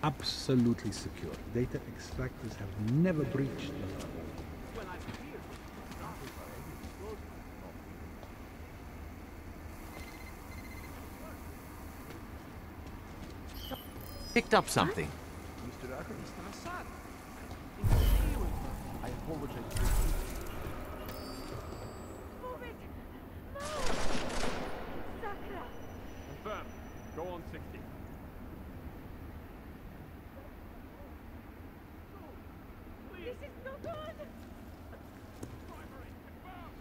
Absolutely secure. Data extractors have never breached the level. Picked up something. I apologize. Confirmed. Go on 60. This is not good! Primary, confirmed.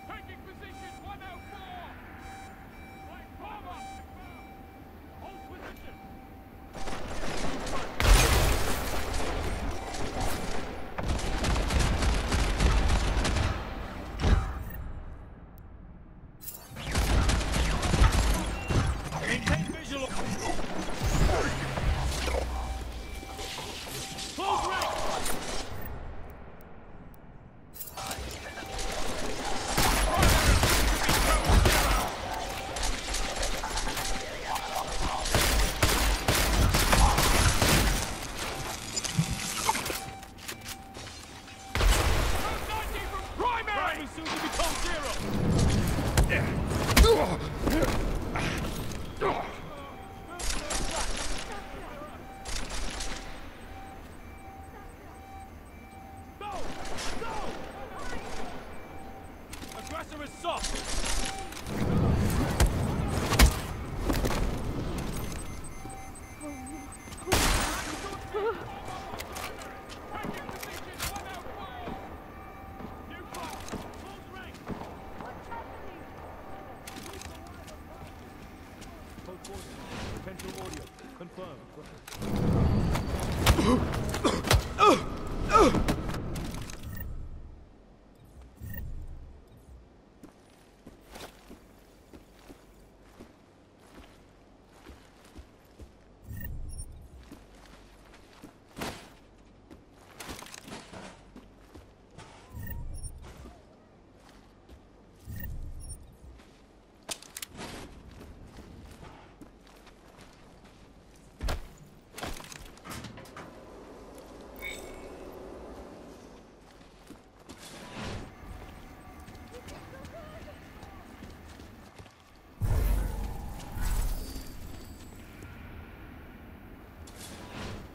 Taking position 104. Right, form up. Confirmed. Hold position. Maintain visual. Close ranks. Primary soon to become zero. Go! Go! Aggressor is soft. Taking position 104. New front. Close ranks. Code 40. Potential audio. Confirmed.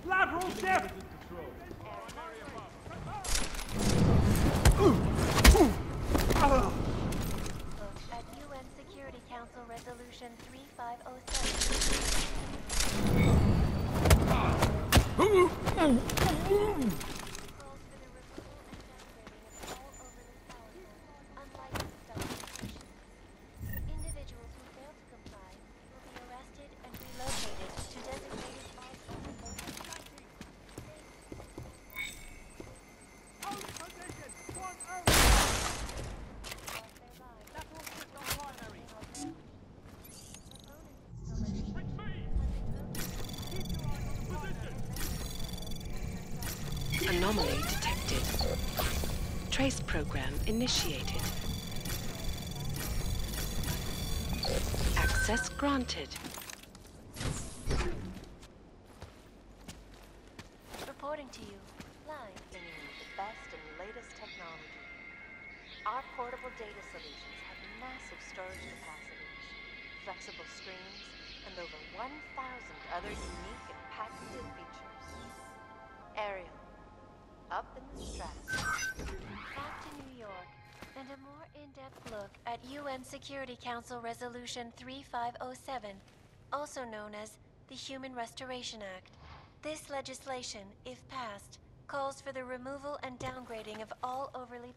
Lateral depth. At UN Security Council Resolution 3507. Calls for the removal and downgrading of all overly powerful, unlicensed substations. Individuals who fail to comply will be arrested and relocated to designated Anomaly detected. Trace program initiated. Access granted. Reporting to you, live. Bringing you the best and latest technology. Our portable data solutions have massive storage capacities, flexible screens, and over 1,000 other unique and patented features. Ariel, up in the stress. Back to New York, and a more in-depth look at UN Security Council Resolution 3507, also known as the Human Restoration Act. This legislation, if passed, calls for the removal and downgrading of all overly...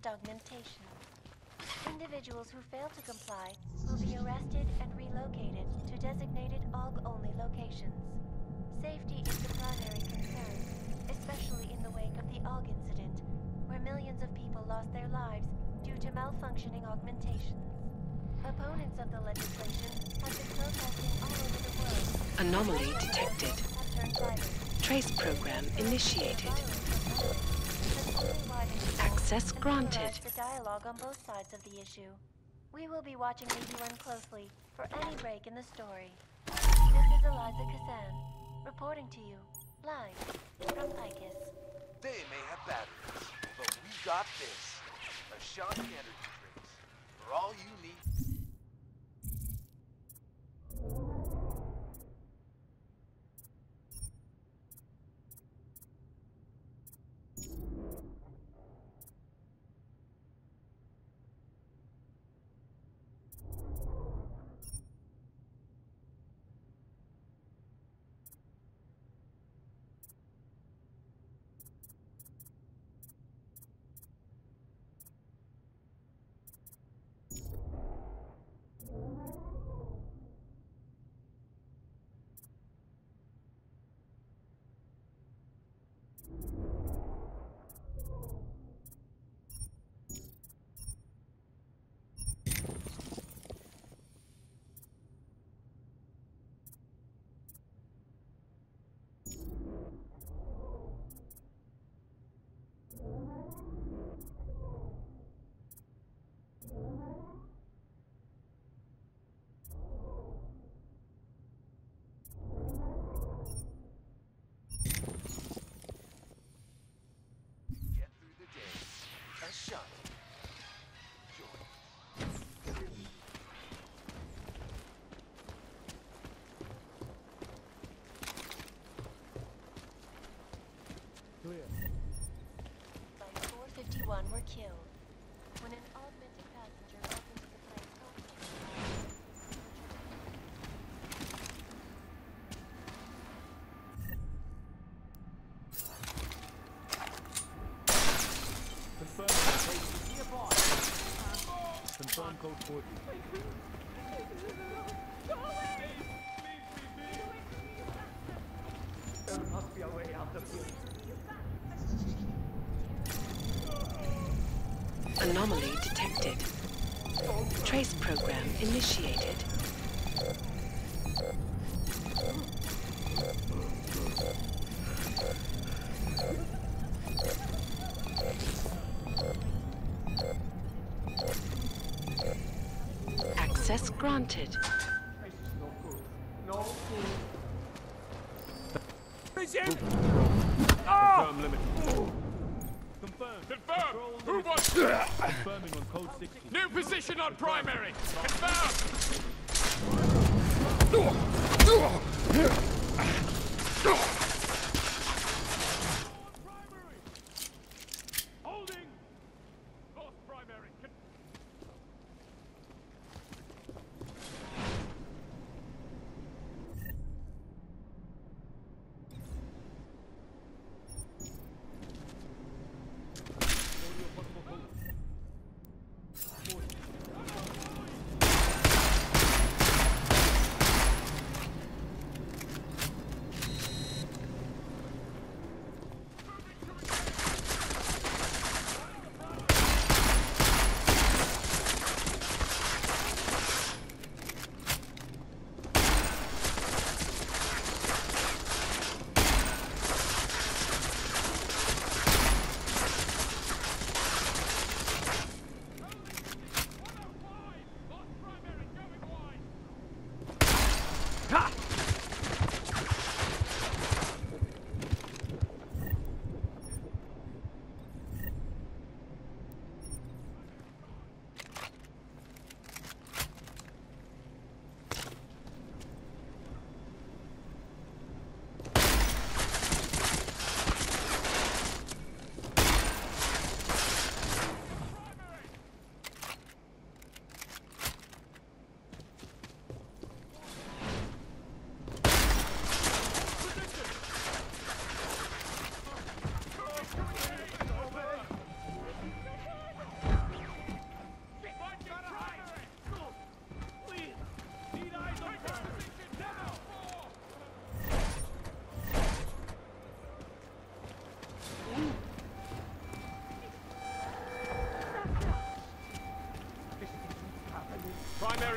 augmentation. Individuals who fail to comply will be arrested and relocated to designated AUG-only locations. Safety is the primary concern, especially in the wake of the AUG incident, where millions of people lost their lives due to malfunctioning augmentations. Opponents of the legislation have been protesting all over the world. Anomaly detected. Have turned violent. Trace program initiated. Access granted. The dialogue on both sides of the issue. We will be watching the UN closely for any break in the story. This is Eliza Kazan, reporting to you, live from Icus. They may have batteries, but we got this. A Shanti energy trace. For all you need. Clear. Flight 451 were killed when an augmented passenger broke into the plane's Confirm code 40. There must be a way out of here. Anomaly detected. Trace program initiated. Access granted. This is no good. No good. Confirm limit. Confirmed. Confirm! Control Who limit. wants... Confirming on code 60. New position on primary! Confirm! Primary! Holding! Lost primary.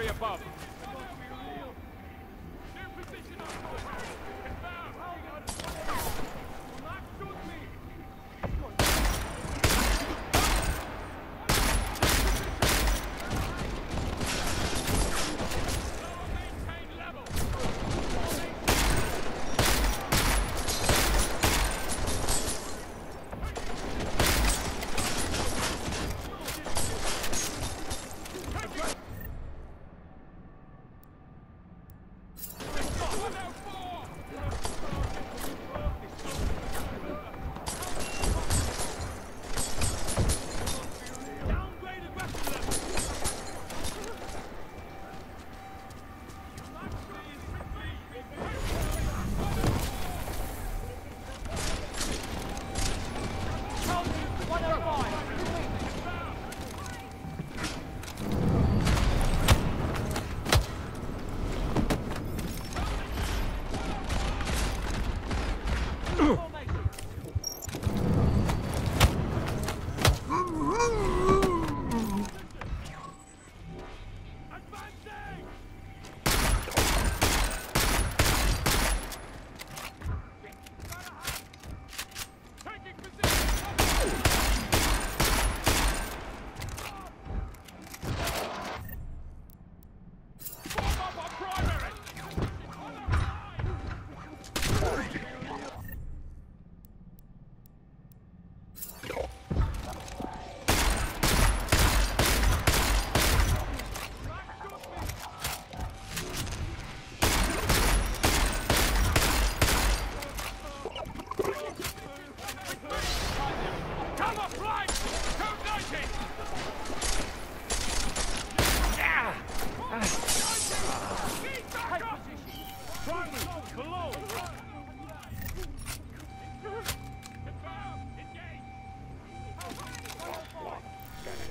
above.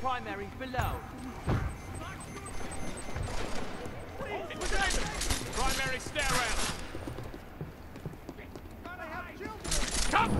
Primaries below. Primary stairwell. Come!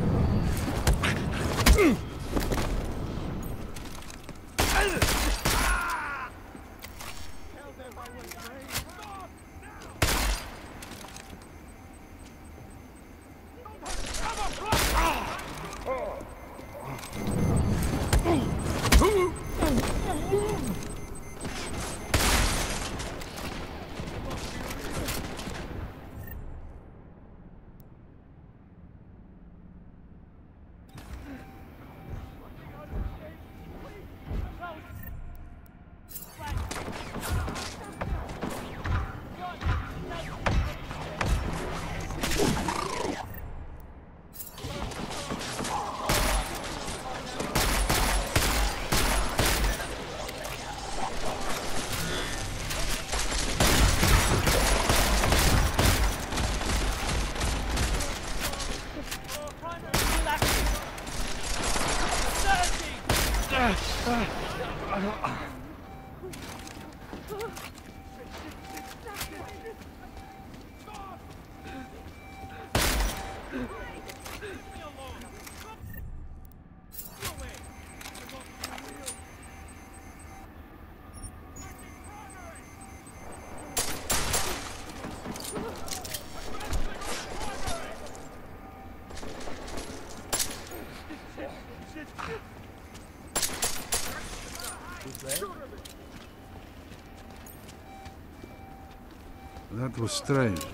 That was strange. It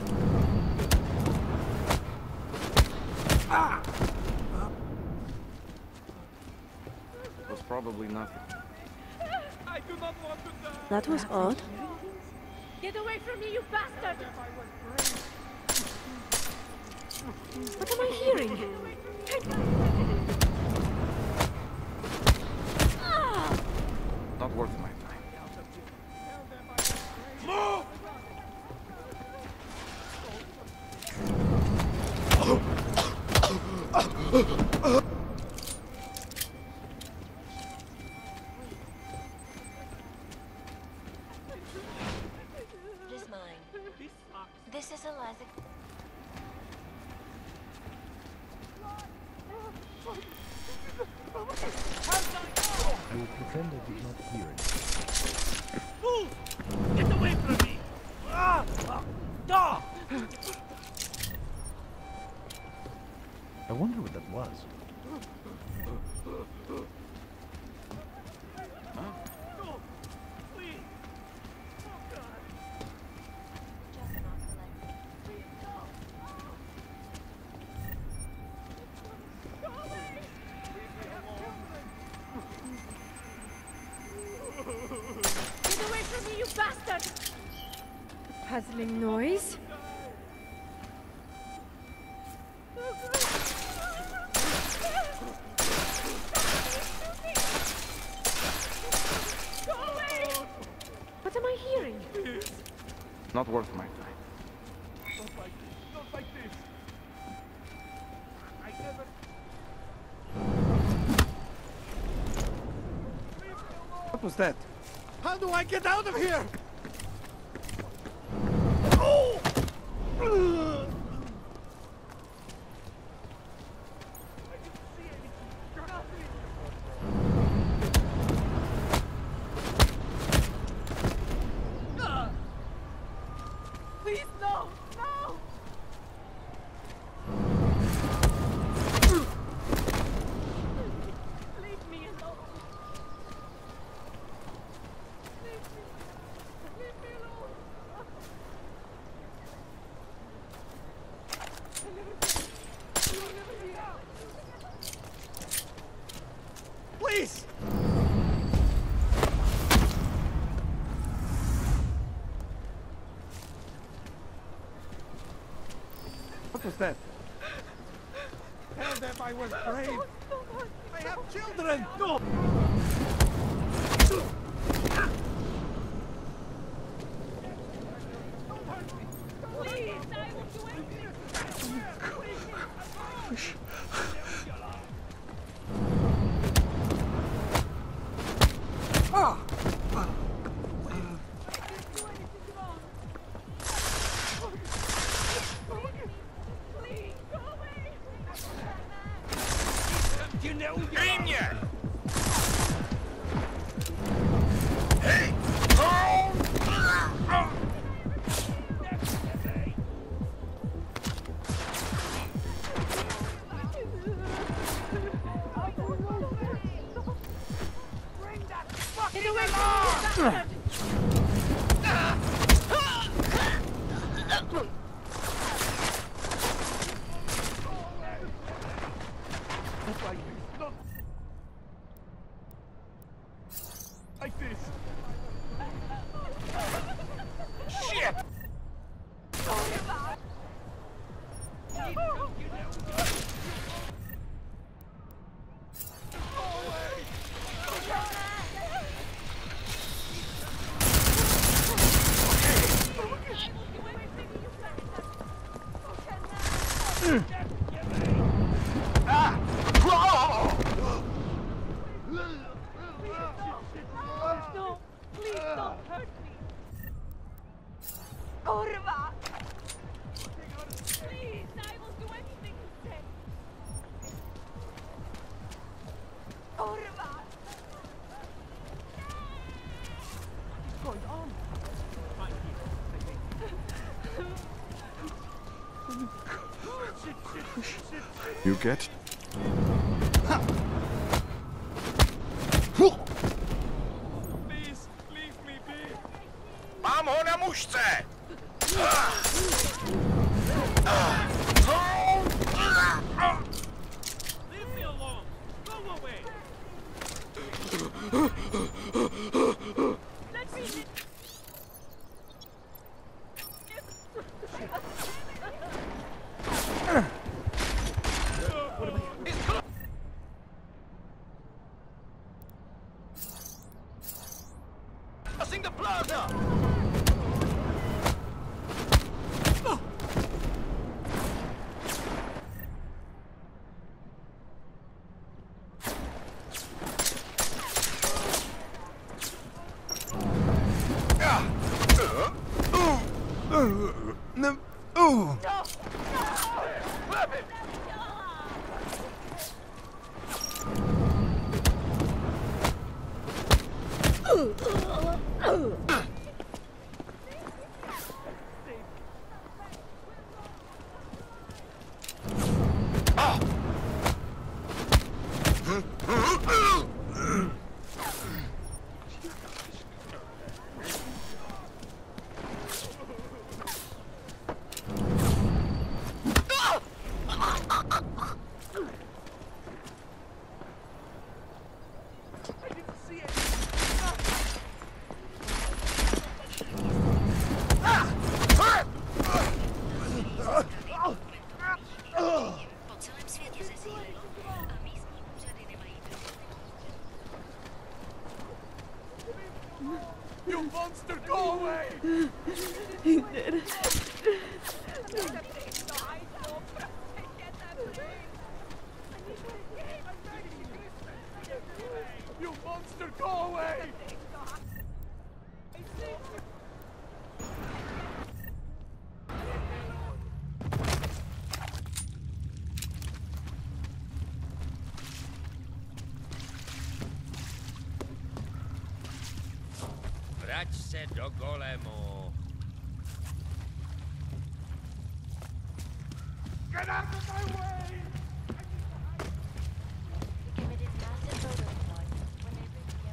was probably nothing. I do not want to die. That was odd. Get away from me, you bastard! What am I hearing? Not worth my time. Move! It is mine. This is Eliza. I will pretend I did not hear it. Get away puzzling noise. What am I hearing? Not worth my time. Not like this. Not like this. I never... What was that? How do I get out of here? Please, no! No! Leave me alone! Leave me alone! You'll never be out! Please! What was that? Tell them I was brave! I have children! No! Please, I will do anything! Please, go away! Get away from me! Like this. Shit! Ah! No! Please don't hurt me! Kurva! Please, I will do anything you say! Kurva! What's going on? I'm here. You get? Please, leave me be! Mám ho na mužce! Leave me alone! Go away! Let me hit! Crossing the plaza! You monster, go away! He did. You monster, go away! Wrać do golemu. Get out of my way! They committed massive photo exploits when they reached the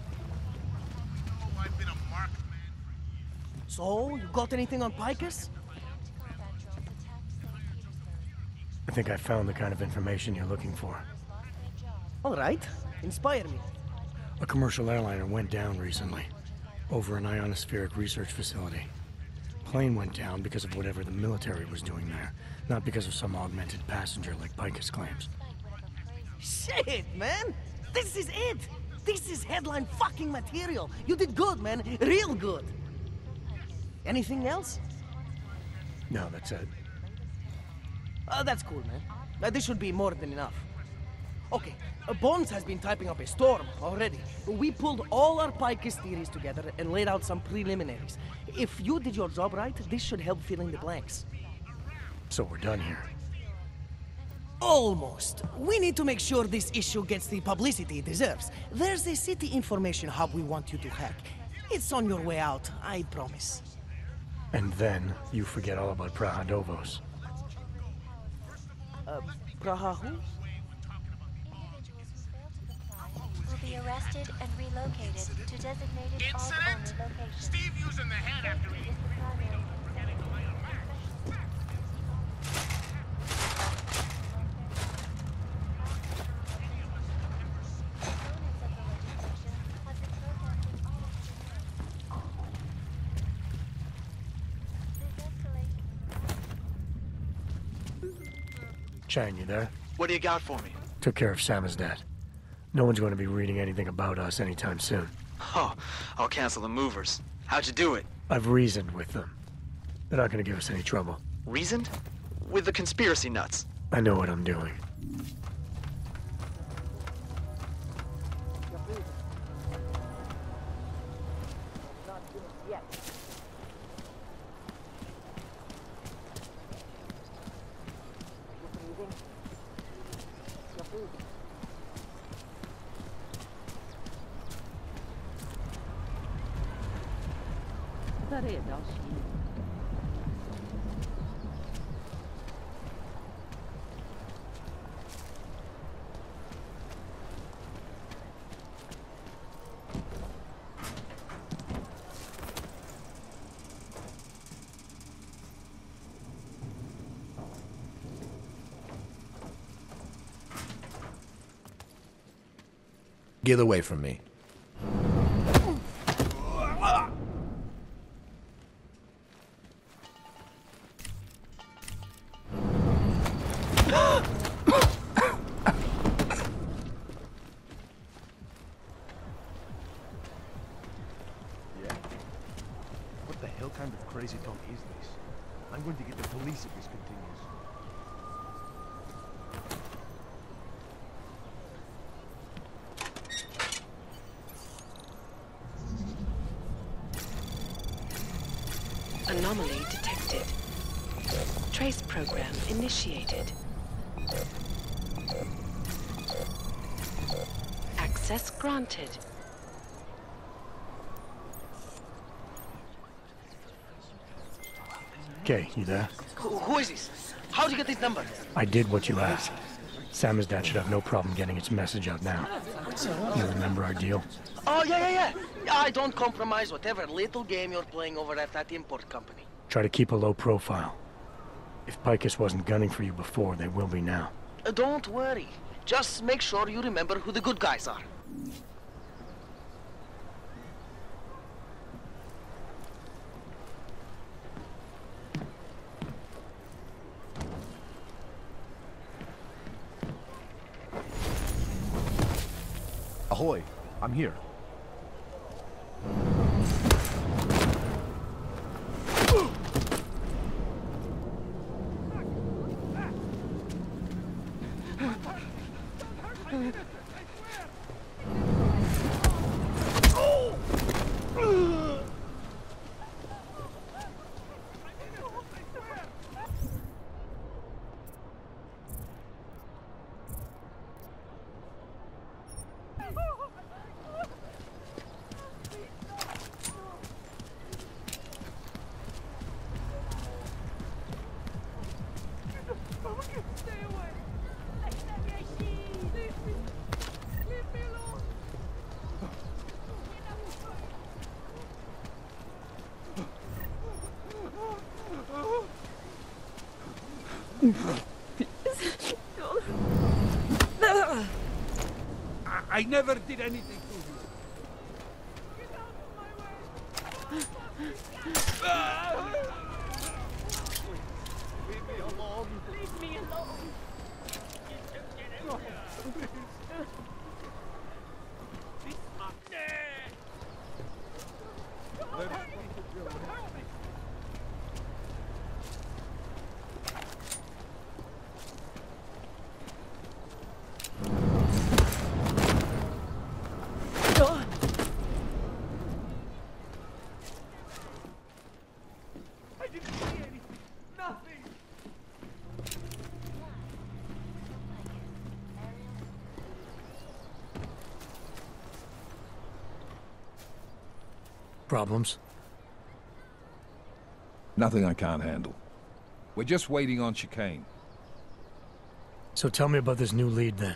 I've been a marked man for years. So, you got anything on Picus? combat drones attacked St. Petersburg. I think I found the kind of information you're looking for. Lost their job. All right. Inspire me. A commercial airliner went down recently, over an ionospheric research facility. Plane went down because of whatever the military was doing there, not because of some augmented passenger like Picus claims. Shit, man! This is it! This is headline fucking material! You did good, man. Real good. Anything else? No, that's it. That's cool, man. This should be more than enough. Okay, Bones has been typing up a storm already. We pulled all our Picus theories together and laid out some preliminaries. If you did your job right, this should help fill in the blanks. So we're done here. Almost. We need to make sure this issue gets the publicity it deserves. There's a city information hub we want you to hack. It's on your way out, I promise. And then you forget all about Prahadovos. Praha who? Individuals who fail to comply will be arrested and relocated to designated AUG-only locations. Steve using the head after Safety eating. is the primary concern. Opponents of the legislation have been protesting all over the world. This escalation. Chang, you there? What do you got for me? Took care of Samizdat. No one's going to be reading anything about us anytime soon. Oh, I'll cancel the movers. How'd you do it? I've reasoned with them. They're not going to give us any trouble. Reasoned? With the conspiracy nuts. I know what I'm doing. Get away from me. What the hell kind of crazy talk is this? I'm going to get the police if this continues. Anomaly detected. Trace program initiated. Access granted. Okay, you there? Who is this? How'd you get this number? I did what you asked. Samizdat should have no problem getting its message out now. You remember our deal? Oh, yeah. I don't compromise whatever little game you're playing over at that import company. Try to keep a low profile. If Picus wasn't gunning for you before, they will be now. Don't worry. Just make sure you remember who the good guys are. Ahoy, I'm here. I never did anything to you. Leave me alone. Leave me alone. I didn't see anything. Nothing. Problems? Nothing I can't handle. We're just waiting on chicane. So tell me about this new lead then.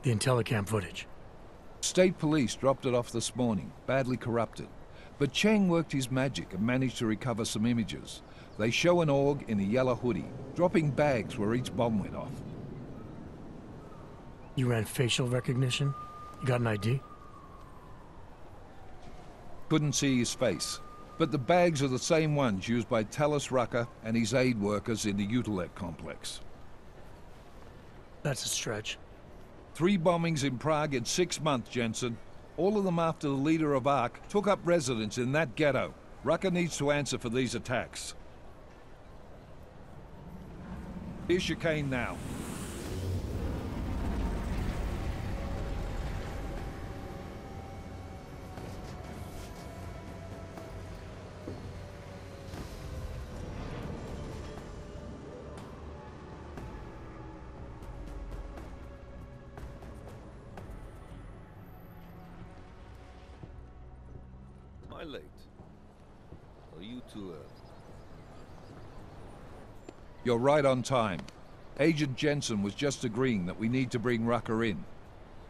The Intellicam footage. State police dropped it off this morning, badly corrupted. But Cheng worked his magic and managed to recover some images. They show an org in a yellow hoodie, dropping bags where each bomb went off. You ran facial recognition? You got an ID? Couldn't see his face. But the bags are the same ones used by Talus Rucker and his aid workers in the Utilec complex. That's a stretch. 3 bombings in Prague in 6 months, Jensen. All of them after the leader of ARC took up residence in that ghetto. Rucker needs to answer for these attacks. Here's chicane now. Am I late? Are you too early? You're right on time. Agent Jensen was just agreeing that we need to bring Rucker in.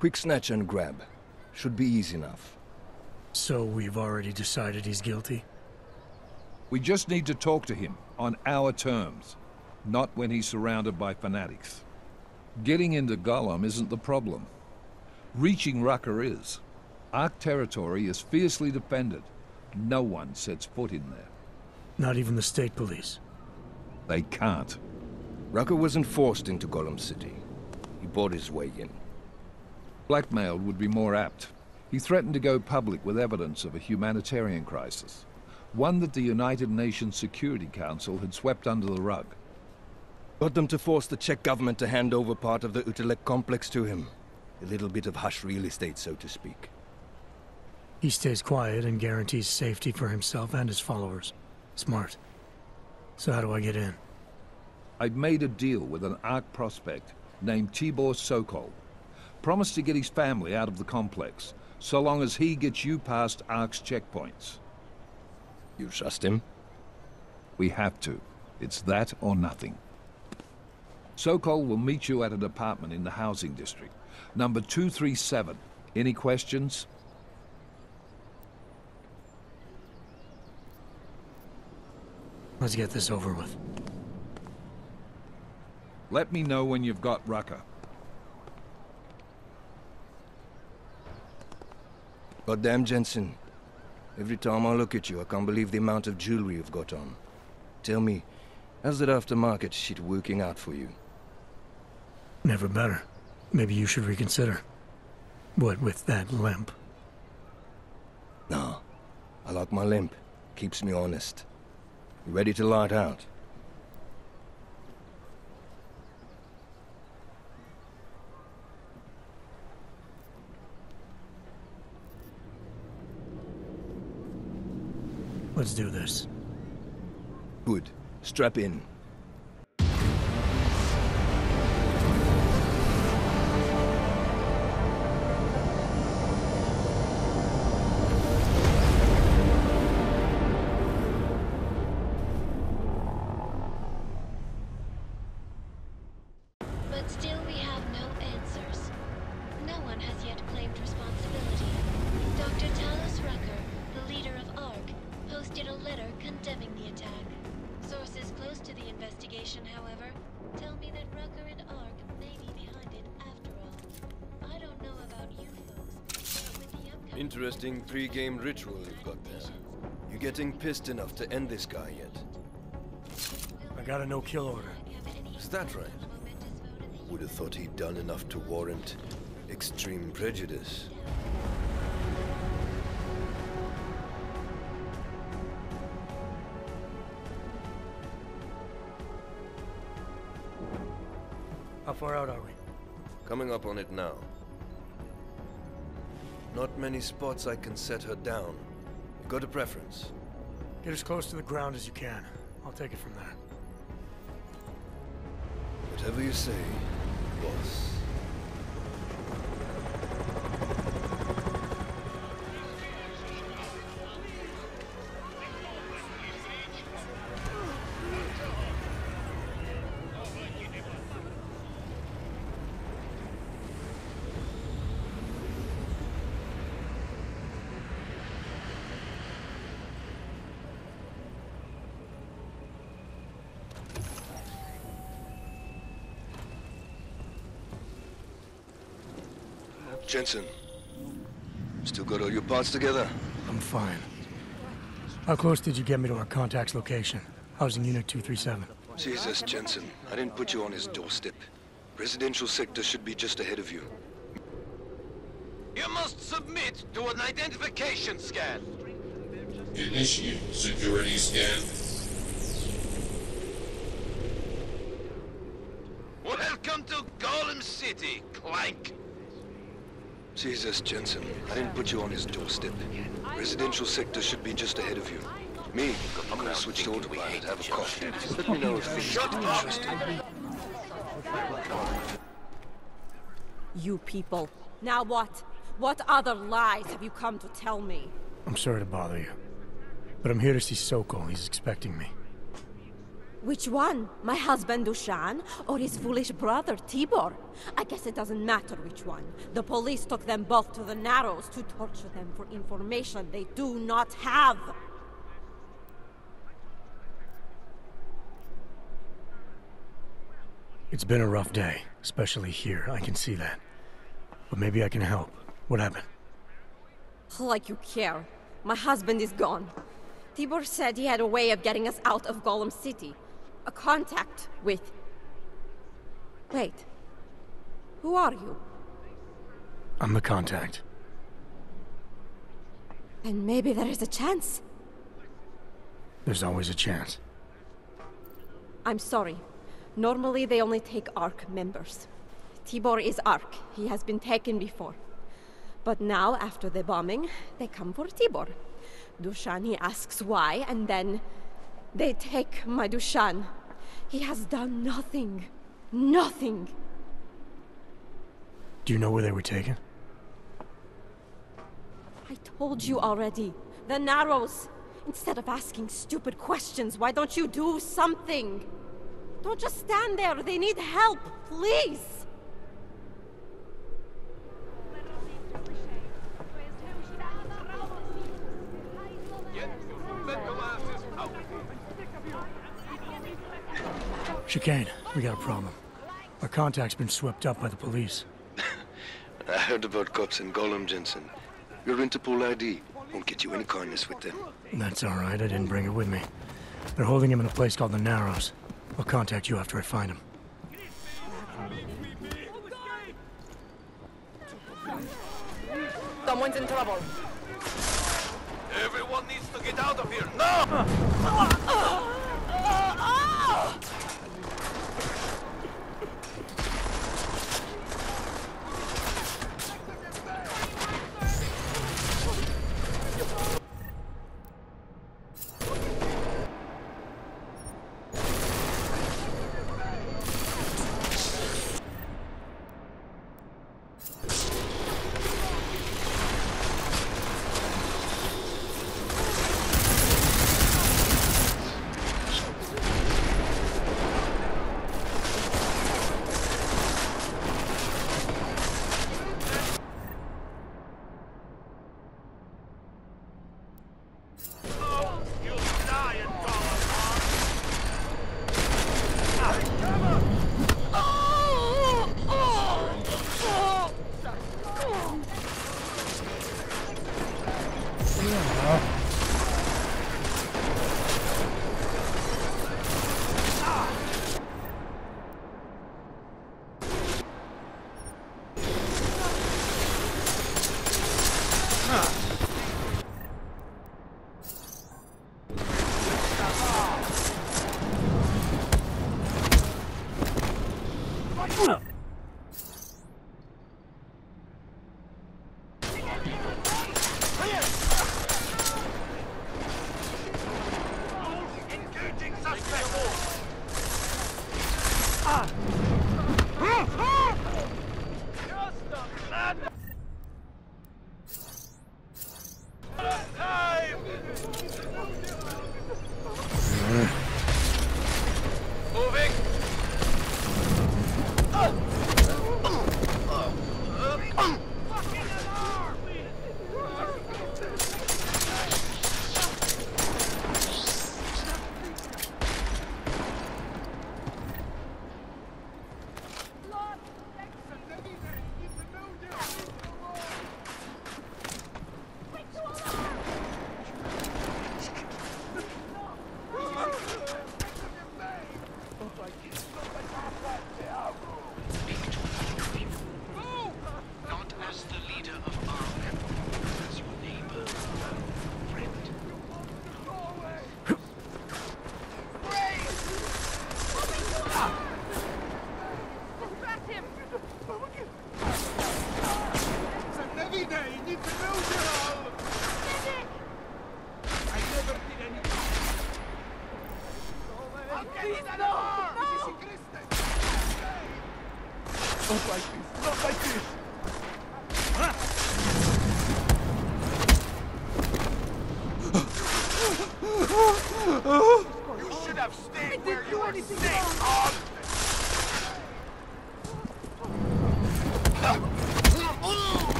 Quick snatch and grab. Should be easy enough. So we've already decided he's guilty? We just need to talk to him on our terms, not when he's surrounded by fanatics. Getting into Gollum isn't the problem. Reaching Rucker is. ARC territory is fiercely defended. No one sets foot in there. Not even the state police? They can't. Rucker wasn't forced into Gollum City. He bought his way in. Blackmailed would be more apt. He threatened to go public with evidence of a humanitarian crisis. One that the United Nations Security Council had swept under the rug. Got them to force the Czech government to hand over part of the Utilec complex to him. A little bit of hush real estate, so to speak. He stays quiet and guarantees safety for himself and his followers. Smart. So how do I get in? I've made a deal with an ARC prospect named Tibor Sokol. Promised to get his family out of the complex, so long as he gets you past ARC's checkpoints. You trust him? We have to. It's that or nothing. Sokol will meet you at an apartment in the housing district. Number 237. Any questions? Let's get this over with. Let me know when you've got Rucker. Goddamn, Jensen. Every time I look at you, I can't believe the amount of jewelry you've got on. Tell me, how's that aftermarket shit working out for you? Never better. Maybe you should reconsider. What with that limp? Nah, I like my limp. Keeps me honest. You ready to light out? Let's do this. Good. Strap in. But still we have no answers. No one has yet claimed responsibility. Dr. Talus Rucker, the leader of ARC, posted a letter condemning the attack. Sources close to the investigation, however, tell me that Rucker and Ark may be behind it after all. I don't know about you folks, but with the upcoming... Interesting pre-game ritual you've got there. You getting pissed enough to end this guy yet? I got a no-kill order. Is that right? Would have thought he'd done enough to warrant extreme prejudice. How far out are we? Coming up on it now. Not many spots I can set her down. You got a preference? Get as close to the ground as you can. I'll take it from there. Whatever you say, boss. Jensen, still got all your parts together? I'm fine. How close did you get me to our contact's location? Housing Unit 237. Jesus, Jensen, I didn't put you on his doorstep. Residential sector should be just ahead of you. You must submit to an identification scan. Initiate security scan. Welcome to Golem City, Clank. Jesus, Jensen, I didn't put you on his doorstep. Residential sector should be just ahead of you. Me, I'm gonna switch to autopilot, have a coffee. Let me know if things get interesting. You people. Now what? What other lies have you come to tell me? I'm sorry to bother you, but I'm here to see Sokol. He's expecting me. Which one? My husband Dushan, or his foolish brother Tibor? I guess it doesn't matter which one. The police took them both to the Narrows to torture them for information they do not have. It's been a rough day, especially here. I can see that. But maybe I can help. What happened? Like you care. My husband is gone. Tibor said he had a way of getting us out of Golem City. A contact with... Wait. Who are you? I'm the contact. And maybe there is a chance. There's always a chance. I'm sorry. Normally they only take ARC members. Tibor is ARC. He has been taken before. But now, after the bombing, they come for Tibor. Dushan, he asks why, and then... they take my Dushan. He has done nothing. Nothing. Do you know where they were taken? I told you already. The Narrows. Instead of asking stupid questions, why don't you do something? Don't just stand there. They need help. Please. Chicane, we got a problem. Our contact's been swept up by the police. I heard about cops in Golem, Jensen. Your Interpol ID won't get you any kindness with them. That's all right. I didn't bring it with me. They're holding him in a place called the Narrows. I'll contact you after I find him. Someone's in trouble. Everyone needs to get out of here now!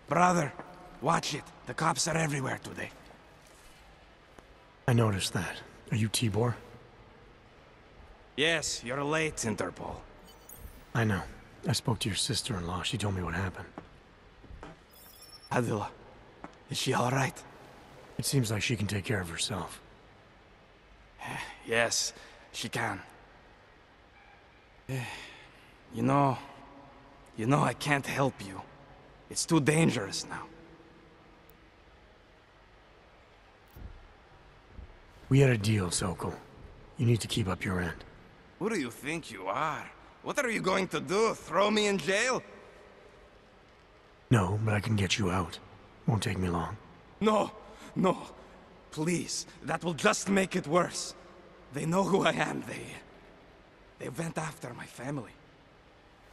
Brother, watch it. The cops are everywhere today. I noticed that. Are you Tibor? Yes, you're late, Interpol. I know. I spoke to your sister-in-law. She told me what happened. Adila, is she all right? It seems like she can take care of herself. Yes, she can. You know, I can't help you. It's too dangerous now. We had a deal, Sokol. You need to keep up your end. Who do you think you are? What are you going to do? Throw me in jail? No, but I can get you out. Won't take me long. No, no. Please, that will just make it worse. They know who I am. They went after my family.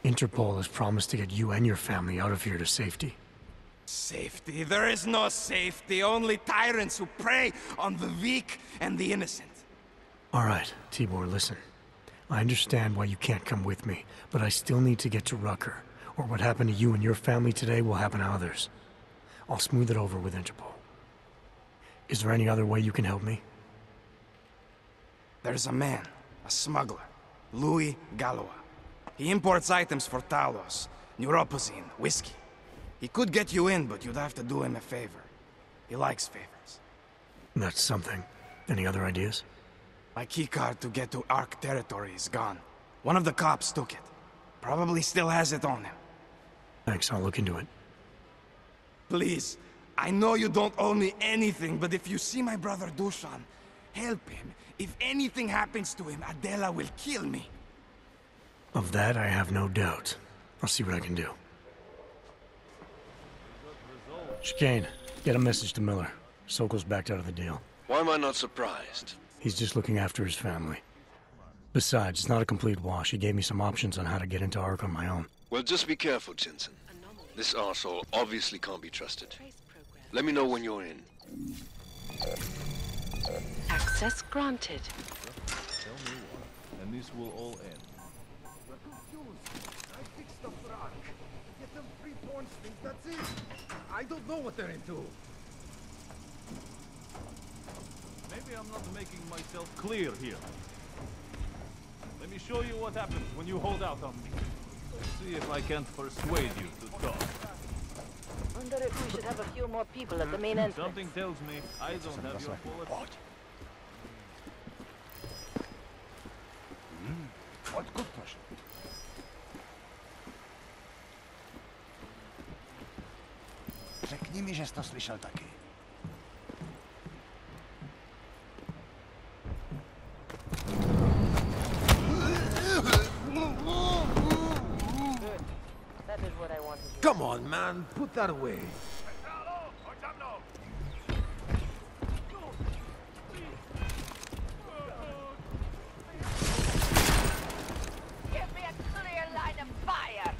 Interpol has promised to get you and your family out of here to safety. Safety? There is no safety. Only tyrants who prey on the weak and the innocent. All right, Tibor, listen. I understand why you can't come with me, but I still need to get to Rucker, or what happened to you and your family today will happen to others. I'll smooth it over with Interpol. Is there any other way you can help me? There's a man, a smuggler, Louis Galois. He imports items for Talos, neuropozyne, whiskey. He could get you in, but you'd have to do him a favor. He likes favors. That's something. Any other ideas? My keycard to get to Ark territory is gone. One of the cops took it. Probably still has it on him. Thanks, I'll look into it. Please, I know you don't owe me anything, but if you see my brother Dushan, help him. If anything happens to him, Adela will kill me. Of that, I have no doubt. I'll see what I can do. Chicane, get a message to Miller. Sokol's backed out of the deal. Why am I not surprised? He's just looking after his family. Besides, it's not a complete wash. He gave me some options on how to get into Ark on my own. Well, just be careful, Jensen. This arsehole obviously can't be trusted. Let me know when you're in. Access granted. Tell me why, and this will all end. We're confused. I fixed the frog. Get them 3 porn stings, that's it. I don't know what they're into. Maybe I'm not making myself clear here. Let me show you what happens when you hold out on me. See if I can't persuade you to talk. Wonder if we should have a few more people at the main entrance. Something tells me I don't have your full attention. What good question? Řekni mi, že jsi to slyšel taky. That is what I wanted. Come on, man. Put that away. Give me a clear line of fire!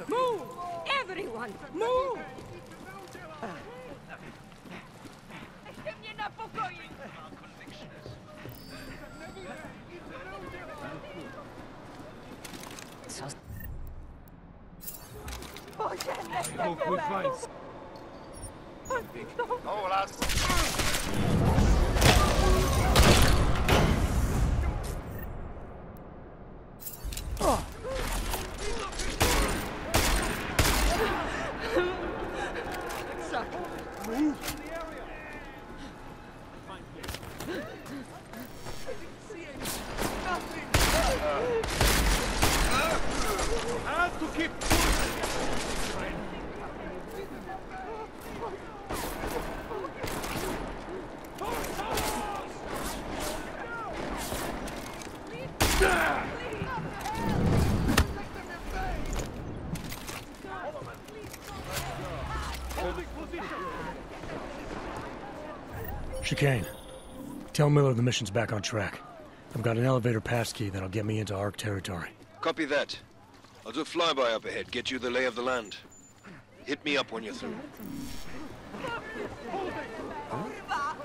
Move! Everyone, move! I hope we find... Oh, lads. Have to keep Chicane. Tell Miller the mission's back on track. I've got an elevator passkey that'll get me into ARC territory. Copy that. I'll do a flyby up ahead, get you the lay of the land. Hit me up when you're through.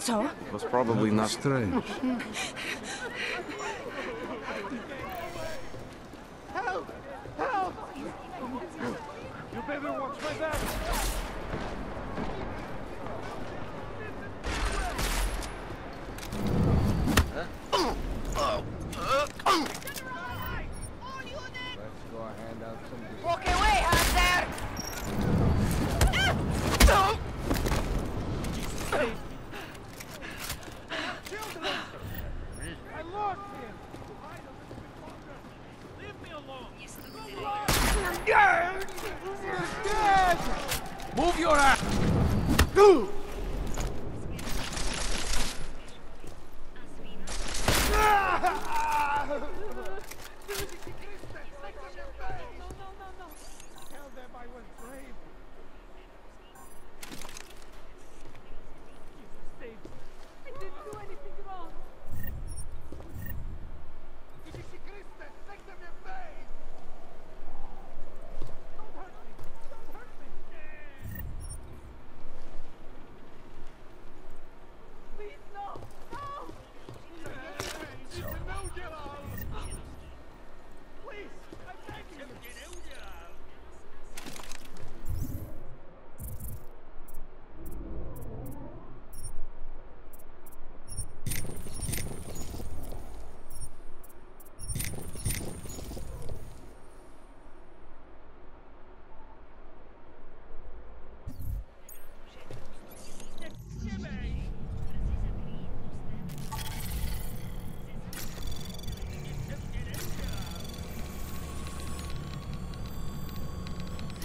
So? Was probably not strange. Help! Help! You better watch my back!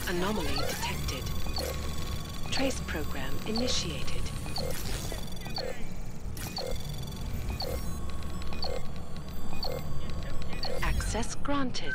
Anomaly detected. Trace program initiated. Access granted.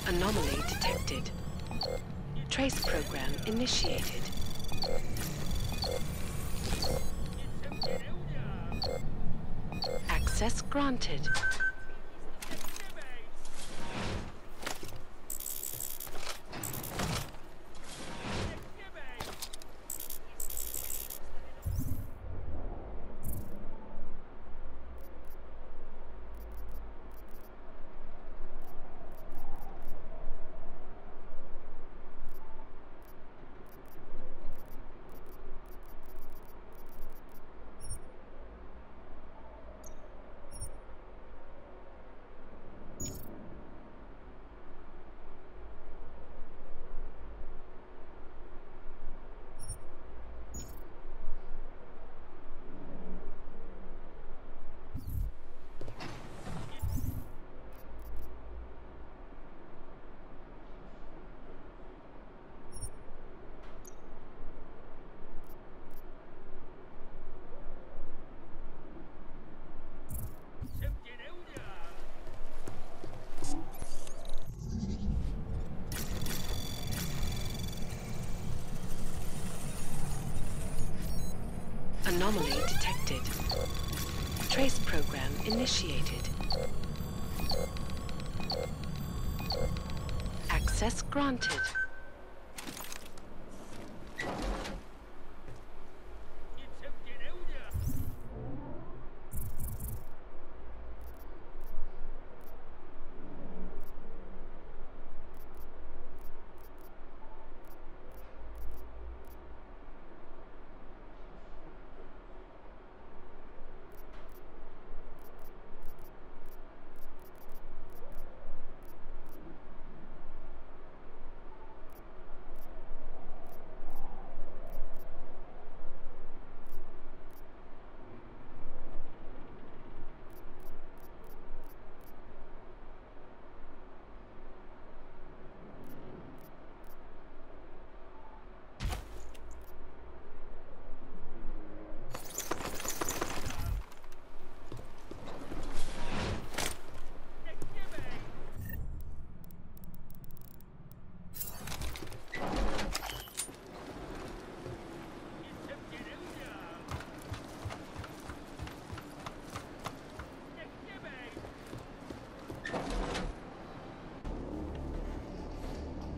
Anomaly detected. Trace program initiated. Access granted. Anomaly detected. Trace program initiated. Access granted.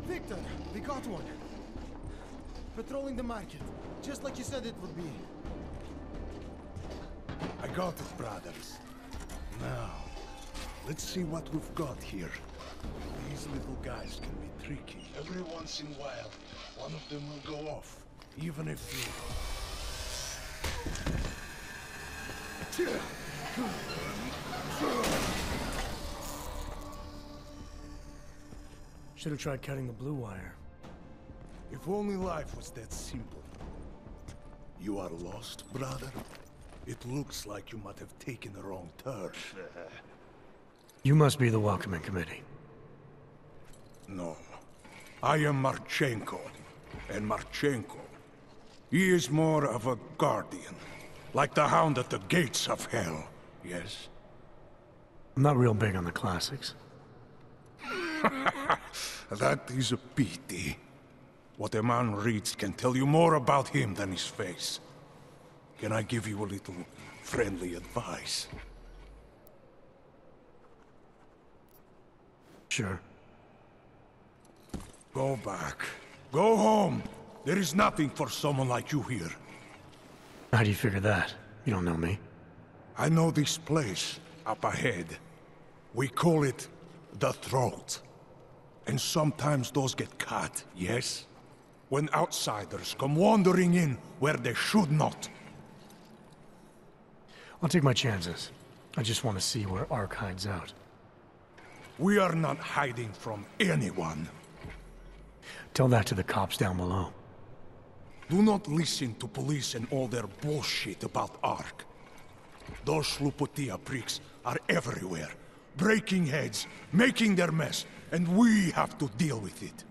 Victor, we got one. Patrolling the market, just like you said it would be. I got it, brothers. Now, let's see what we've got here. These little guys can be tricky. Every once in a while, one of them will go off, even if you... Should have tried cutting the blue wire. If only life was that simple. You are lost, brother? It looks like you might have taken the wrong turn. You must be the welcoming committee. No. I am Marchenko. And Marchenko, he is more of a guardian. Like the hound at the gates of hell, yes? I'm not real big on the classics. That is a pity. What a man reads can tell you more about him than his face. Can I give you a little friendly advice? Sure. Go back. Go home. There is nothing for someone like you here. How do you figure that? You don't know me. I know this place up ahead. We call it the Throat. And sometimes those get cut, yes? When outsiders come wandering in where they should not. I'll take my chances. I just want to see where Ark hides out. We are not hiding from anyone. Tell that to the cops down below. Do not listen to police and all their bullshit about Ark. Those Slupotia pricks are everywhere, breaking heads, making their mess, and we have to deal with it.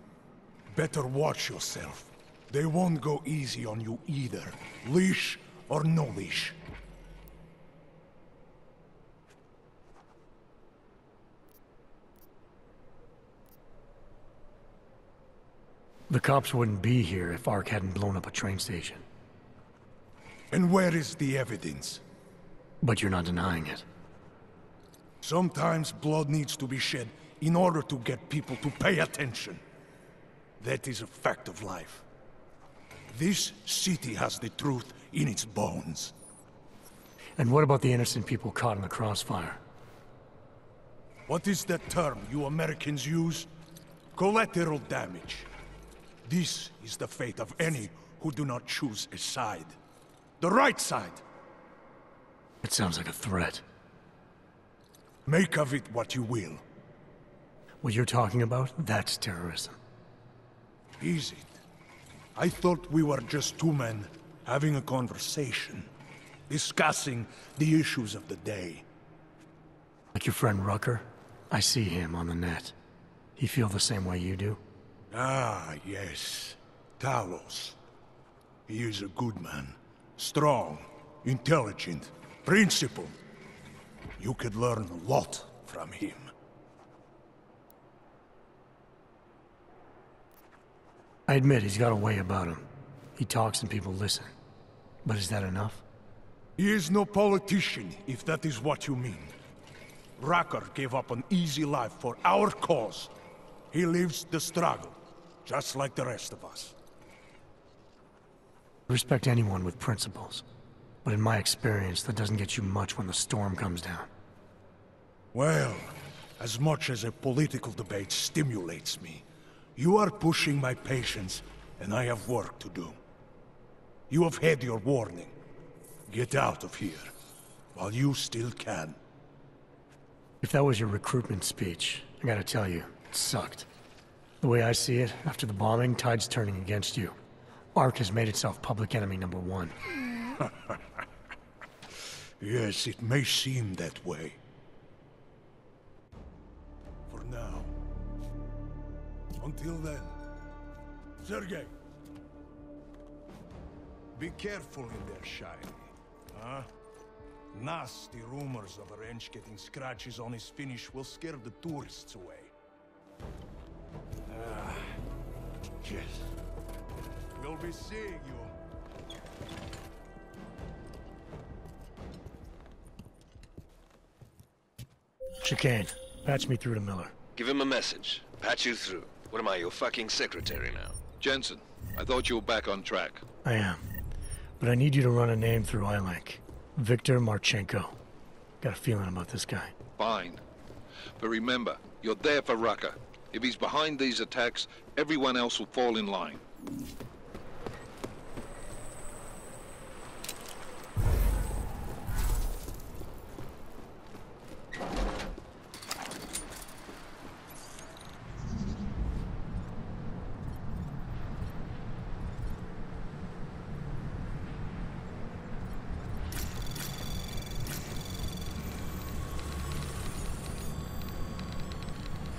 Better watch yourself. They won't go easy on you either, leash or no leash. The cops wouldn't be here if Ark hadn't blown up a train station. And where is the evidence? But you're not denying it. Sometimes blood needs to be shed in order to get people to pay attention. That is a fact of life. This city has the truth in its bones. And what about the innocent people caught in the crossfire? What is that term you Americans use? Collateral damage. This is the fate of any who do not choose a side. The right side. It sounds like a threat. Make of it what you will. What you're talking about, that's terrorism. Is it? I thought we were just two men having a conversation, discussing the issues of the day. Like your friend Rucker? I see him on the net. He feel the same way you do? Ah, yes. Talos. He is a good man. Strong, intelligent, principled. You could learn a lot from him. I admit he's got a way about him. He talks and people listen. But is that enough? He is no politician, if that is what you mean. Rucker gave up an easy life for our cause. He lives the struggle, just like the rest of us. I respect anyone with principles. But in my experience, that doesn't get you much when the storm comes down. Well, as much as a political debate stimulates me, you are pushing my patience, and I have work to do. You have had your warning. Get out of here, while you still can. If that was your recruitment speech, I gotta tell you, it sucked. The way I see it, after the bombing, tide's turning against you. Ark has made itself public enemy #1. Yes, it may seem that way. For now. Until then. Sergei! Be careful in there, Shiny. Huh? Nasty rumors of a wrench getting scratches on his finish will scare the tourists away. Ah, yes. We'll be seeing you. Chicane, patch me through to Miller. Give him a message. Patch you through. What am I, your fucking secretary now? Jensen, I thought you were back on track. I am. But I need you to run a name through iLink. Victor Marchenko. Got a feeling about this guy. Fine. But remember, you're there for Rucker. If he's behind these attacks, everyone else will fall in line.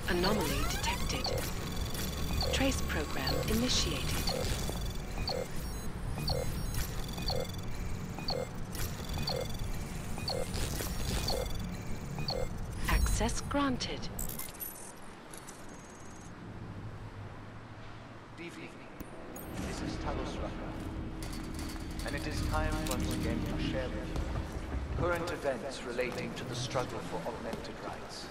Anomaly detected. Trace program initiated. Access granted. Good evening. This is Talos Rucker. And it is time time once again to share with you current events relating to the struggle for augmented rights.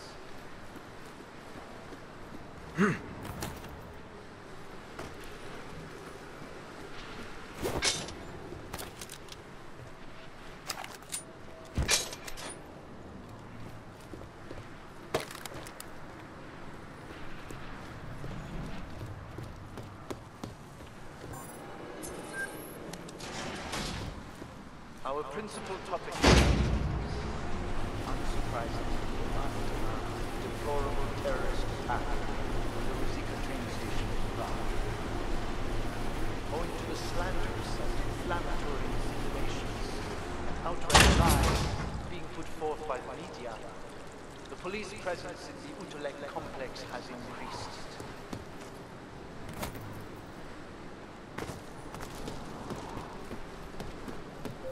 Our principal topic is, unsurprisingly, the deplorable terrorist attack on the Ruzika train station in Prague. Owing to the slanderous and inflammatory insinuations and outright lies being put forth by the media, the police presence in the Utulek complex has increased.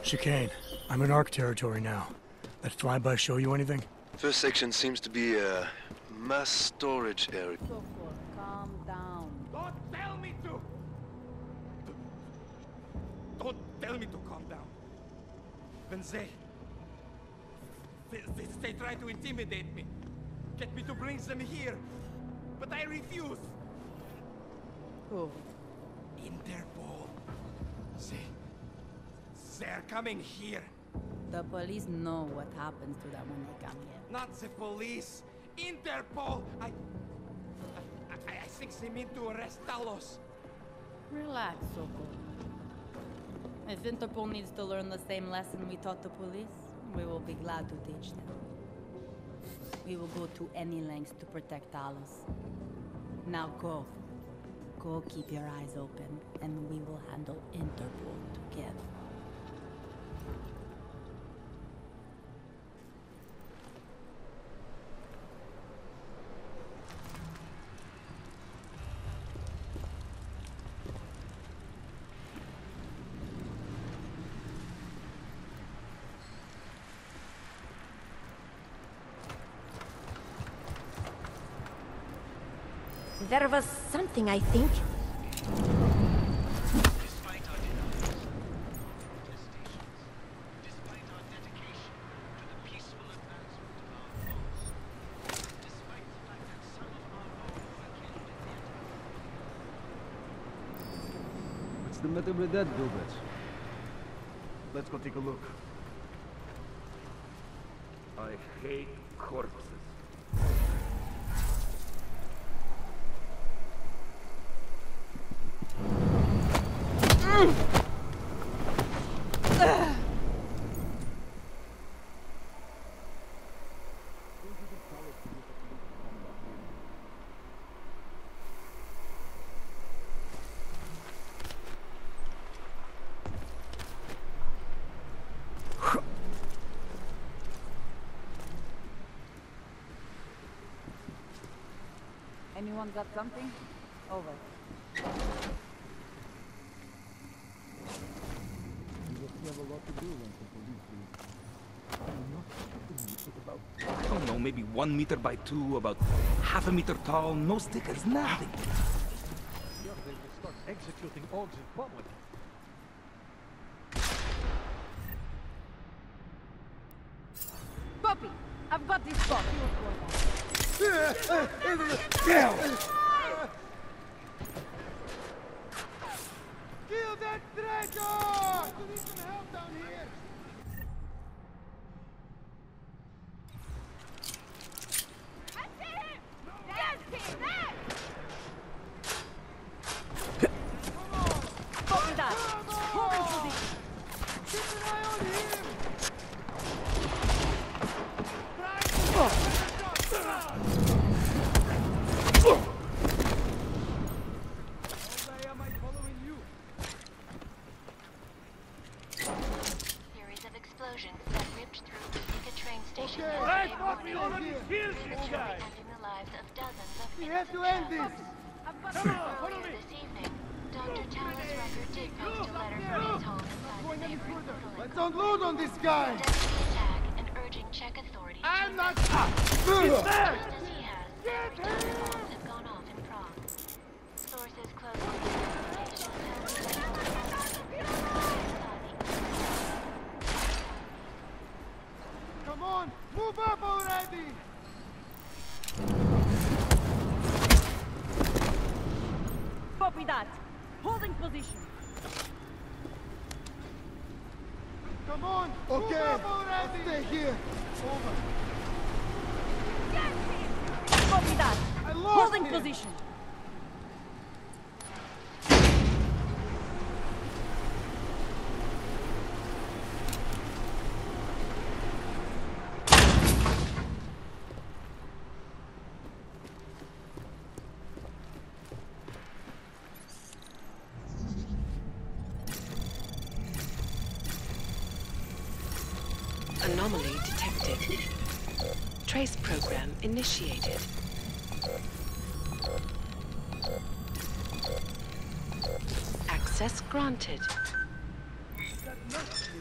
Chicane, I'm in ARC territory now. That flyby show you anything? First section seems to be a mass storage area. Calm down. Don't tell me to! Don't tell me to calm down. When they try to intimidate me, get me to bring them here, but I refuse. Who? Interpol. They're coming here. The police know what happens to them when they come here. Not the police. Interpol. I think they mean to arrest Talos. Relax, Soko. If Interpol needs to learn the same lesson we taught the police, we will be glad to teach them. We will go to any lengths to protect Talos. Now go. Go keep your eyes open, and we will handle Interpol together. There was something, I think. What's the matter with that, Gilbert? Let's go take a look. I hate corpses. Anyone got something? Over. I don't know, maybe 1 meter by 2, about half a meter tall, no stickers, nothing. They will start executing orgs in public. Poppy, I've got this spot. Kill that traitor! We need some help down here. Copy that. Hold in position. Keep an eye on him. Series of explosions that ripped through Ruzika train station Okay. yesterday Hey, fuck, morning, we already killed this prematurely guy. ending the lives of dozens of We have to innocent end this. travelers. Come on, follow Earlier me. this evening, Dr. Talos Record did post a letter from his home inside the neighboring Utulek. Let's unload on this guy. Condemning the attack and urging Czech authorities I'm to not. investigate. He's there. Just as he has every time bombs have gone off in Prague. Sources close to the investigation tell me that Copy that. Holding position. Come on! Okay, I'll stay here. Over. Copy that. I lost Holding him. position. Anomaly detected. Trace program initiated. Access granted. That must be